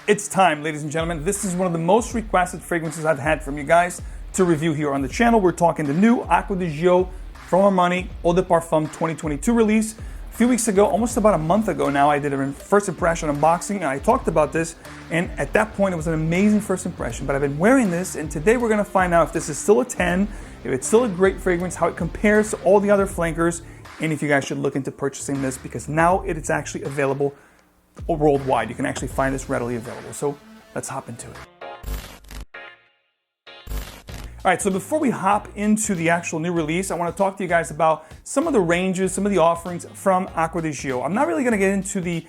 It's time, ladies and gentlemen. This is one of the most requested fragrances I've had from you guys to review here on the channel. We're talking the new Acqua di Gio from Armani Eau de Parfum 2022 release. A few weeks ago, almost about a month ago now, I did a first impression unboxing and I talked about this, and at that point it was an amazing first impression, but I've been wearing this and today we're gonna find out if this is still a 10, if it's still a great fragrance, how it compares to all the other flankers, and if you guys should look into purchasing this because now it's actually available worldwide. You can actually find this readily available. So let's hop into it. All right, so before we hop into the actual new release, I want to talk to you guys about some of the ranges, some of the offerings from Acqua di Gio. I'm not really going to get into the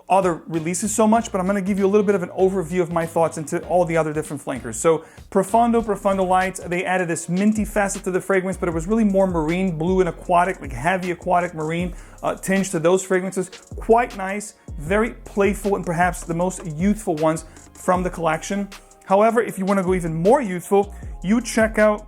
other releases so much, but I'm going to give you a little bit of an overview of my thoughts into all the other different flankers. So Profondo Lights, they added this minty facet to the fragrance, but it was really more marine, blue and aquatic, like heavy aquatic marine tinge to those fragrances. Quite nice, very playful, and perhaps the most youthful ones from the collection. However, if you want to go even more youthful, you check out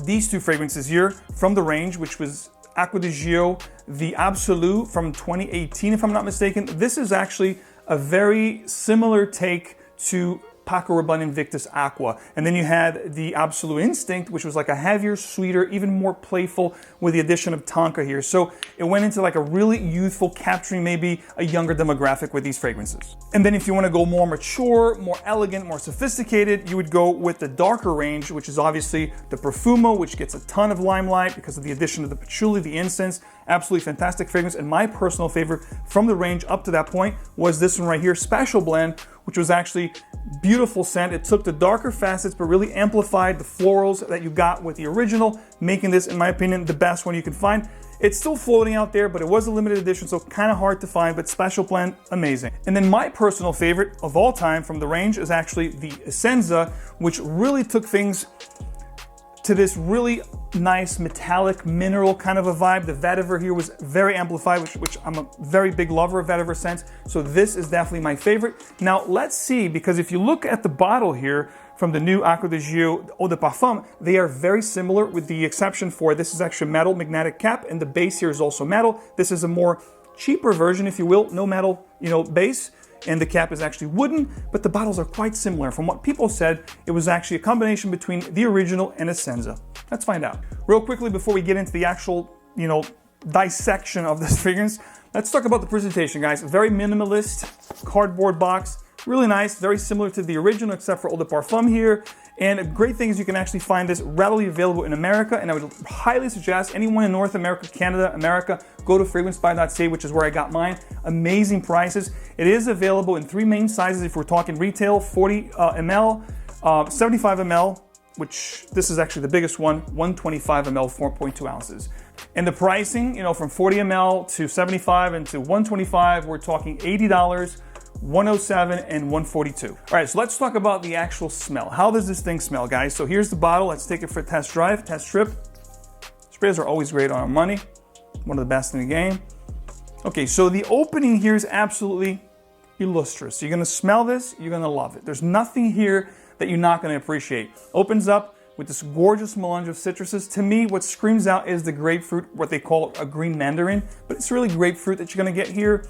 these two fragrances here from the range, which was Acqua di Gio, the Absolute from 2018, if I'm not mistaken. This is actually a very similar take to Paco Rabanne Invictus Aqua. And then you had the Absolute Instinct, which was like a heavier, sweeter, even more playful with the addition of tonka here. So it went into like a really youthful, capturing maybe a younger demographic with these fragrances. And then if you want to go more mature, more elegant, more sophisticated, you would go with the darker range, which is obviously the Perfumo, which gets a ton of limelight because of the addition of the patchouli, the incense. Absolutely fantastic fragrance. And my personal favorite from the range up to that point was this one right here, Special Blend, which was actually beautiful scent. It took the darker facets, but really amplified the florals that you got with the original, making this, in my opinion, the best one you can find. It's still floating out there, but it was a limited edition, so kind of hard to find, but Special Blend, amazing. And then my personal favorite of all time from the range is actually the Essenza, which really took things to this really nice metallic mineral kind of a vibe. The vetiver here was very amplified, which I'm a very big lover of vetiver scents. So this is definitely my favorite. Now let's see, because if you look at the bottle here from the new Acqua di Gio Eau de Parfum, they are very similar with the exception for this is actually metal magnetic cap and the base here is also metal. This is a more cheaper version, if you will, no metal, base. And the cap is actually wooden, but the bottles are quite similar. From what people said, it was actually a combination between the original and Essenza. Let's find out. Real quickly, before we get into the actual, dissection of this fragrance, let's talk about the presentation, guys. Very minimalist, cardboard box, really nice, very similar to the original, except for Eau de Parfum here. And a great thing is you can actually find this readily available in America, and I would highly suggest anyone in North America, Canada, America, go to fragrancebuy.ca, which is where I got mine. Amazing prices. It is available in 3 main sizes if we're talking retail, 40 ml, 75 ml, which this is actually the biggest one, 125 ml, 4.2 ounces. And the pricing, from 40 ml to 75 and to 125, we're talking $80. 107 and 142. All right, so let's talk about the actual smell. How does this thing smell, guys? So here's the bottle. Let's take it for a test drive, test trip. Sprays are always great on Armani. One of the best in the game. Okay, so the opening here is absolutely illustrious. You're gonna smell this, you're gonna love it. There's nothing here that you're not gonna appreciate. Opens up with this gorgeous melange of citruses. To me, what screams out is the grapefruit, what they call a green mandarin, but it's really grapefruit that you're gonna get here.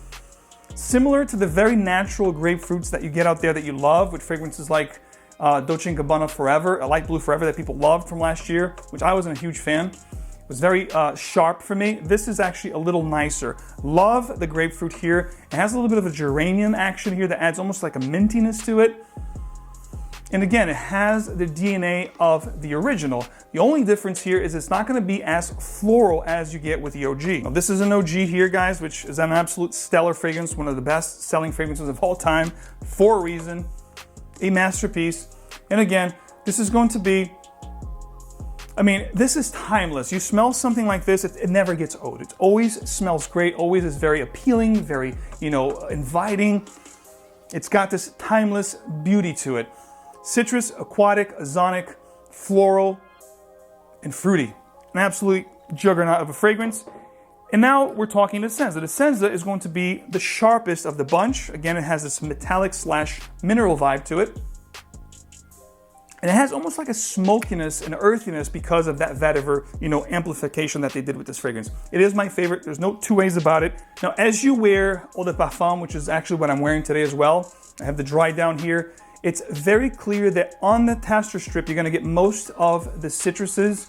Similar to the very natural grapefruits that you get out there that you love with fragrances like Dolce & Gabbana Forever, a light blue Forever that people loved from last year, which I wasn't a huge fan. It was very sharp for me. This is actually a little nicer. Love the grapefruit here. It has a little bit of a geranium action here that adds almost like a mintiness to it. And again, it has the DNA of the original. The only difference here is it's not gonna be as floral as you get with the OG. Now, this is an OG here, guys, which is an absolute stellar fragrance, one of the best selling fragrances of all time, for a reason, a masterpiece. And again, this is going to be, this is timeless. You smell something like this, it never gets old. It always smells great, always is very appealing, very, inviting. It's got this timeless beauty to it. Citrus, aquatic, ozonic, floral, and fruity. An absolute juggernaut of a fragrance. And now we're talking Essenza. The Essenza is going to be the sharpest of the bunch. Again, it has this metallic / mineral vibe to it. And it has almost like a smokiness and earthiness because of that vetiver, amplification that they did with this fragrance. It is my favorite. There's no two ways about it. Now, as you wear Eau de Parfum, which is actually what I'm wearing today as well, I have the dry down here. It's very clear that on the taster strip, you're gonna get most of the citruses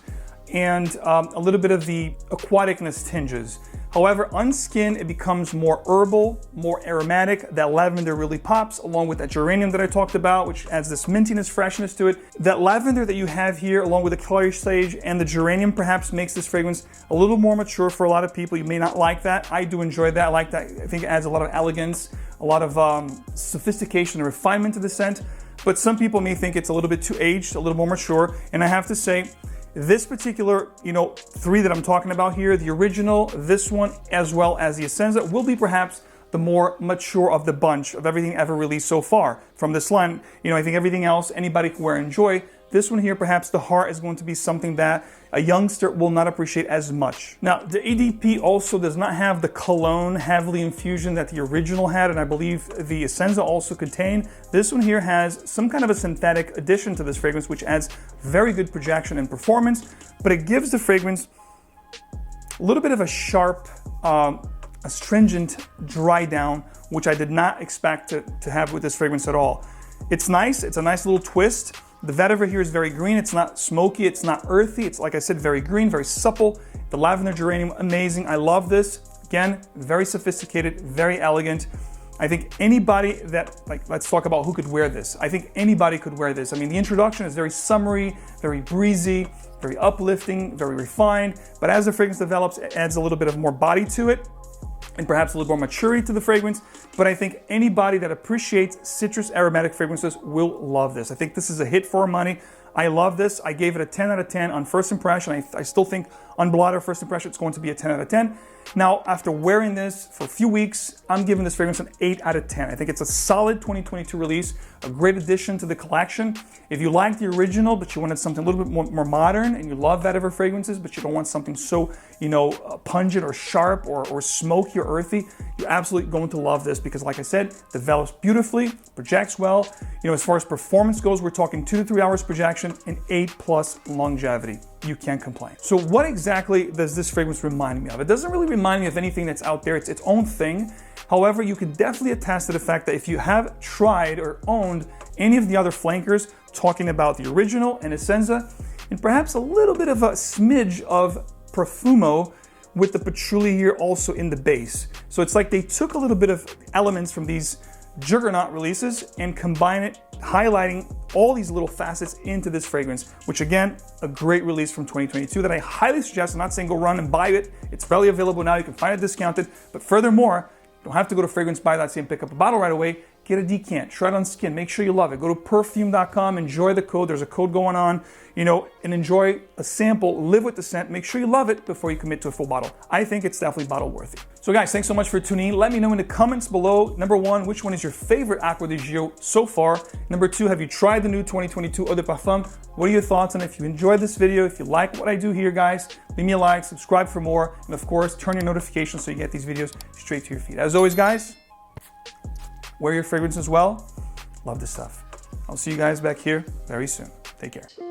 and a little bit of the aquaticness tinges. However, on skin, it becomes more herbal, more aromatic. That lavender really pops, along with that geranium that I talked about, which adds this mintiness, freshness to it. That lavender that you have here, along with the clary sage and the geranium, perhaps makes this fragrance a little more mature for a lot of people. You may not like that. I do enjoy that. I like that. I think it adds a lot of elegance, a lot of sophistication and refinement to the scent. But some people may think it's a little bit too aged, a little more mature. And I have to say, this particular, three that I'm talking about here, the original, this one, as well as the Essenza, will be perhaps the more mature of the bunch of everything ever released so far from this line. I think everything else anybody can wear and enjoy. This one here, perhaps the heart is going to be something that a youngster will not appreciate as much. Now, the EDP also does not have the cologne heavily infusion that the original had, and I believe the Essenza also contained. This one here has some kind of a synthetic addition to this fragrance, which adds very good projection and performance, but it gives the fragrance a little bit of a sharp, astringent dry down, which I did not expect to have with this fragrance at all. It's nice. It's a nice little twist. The vetiver here is very green. It's not smoky. It's not earthy. It's, like I said, very green, very supple. The lavender geranium, amazing. I love this. Again, very sophisticated, very elegant. I think anybody that, let's talk about who could wear this. I think anybody could wear this. I mean, the introduction is very summery, very breezy, very uplifting, very refined. But as the fragrance develops, it adds a little bit of more body to it, and perhaps a little more maturity to the fragrance. But I think anybody that appreciates citrus aromatic fragrances will love this. I think this is a hit for our money. I love this. I gave it a 10 out of 10 on first impression. I still think on Blotter first impression, it's going to be a 10 out of 10. Now, after wearing this for a few weeks, I'm giving this fragrance an 8 out of 10. I think it's a solid 2022 release, a great addition to the collection. If you like the original, but you wanted something a little bit more modern, and you love vetiver fragrances, but you don't want something so, pungent or sharp or smoky or earthy, you're absolutely going to love this because, like I said, develops beautifully, projects well. As far as performance goes, we're talking 2 to 3 hours projection and 8+ longevity. You can't complain. So what exactly does this fragrance remind me of? It doesn't really remind me of anything that's out there. It's its own thing. However, you can definitely attest to the fact that if you have tried or owned any of the other flankers, talking about the original and Essenza, and perhaps a little bit of a smidge of Profumo with the patchouli here also in the base. So it's like they took a little bit of elements from these juggernaut releases and combine it, highlighting all these little facets into this fragrance, which again, a great release from 2022 that I highly suggest. I'm not saying go run and buy it. It's readily available now. You can find it discounted. But furthermore, you don't have to go to fragrancebuy.ca and pick up a bottle right away. Get a decant, try it on skin, make sure you love it. Go to perfume.com, enjoy the code. There's a code going on, and enjoy a sample, live with the scent. Make sure you love it before you commit to a full bottle. I think it's definitely bottle worthy. So guys, thanks so much for tuning in. Let me know in the comments below, number 1, which one is your favorite Acqua di Gio so far? Number 2, have you tried the new 2022 Eau de Parfum? What are your thoughts on it? If you enjoyed this video, if you like what I do here, guys, leave me a like, subscribe for more, and of course, turn your notifications so you get these videos straight to your feed. As always, guys, wear your fragrances well. Love this stuff. I'll see you guys back here very soon. Take care.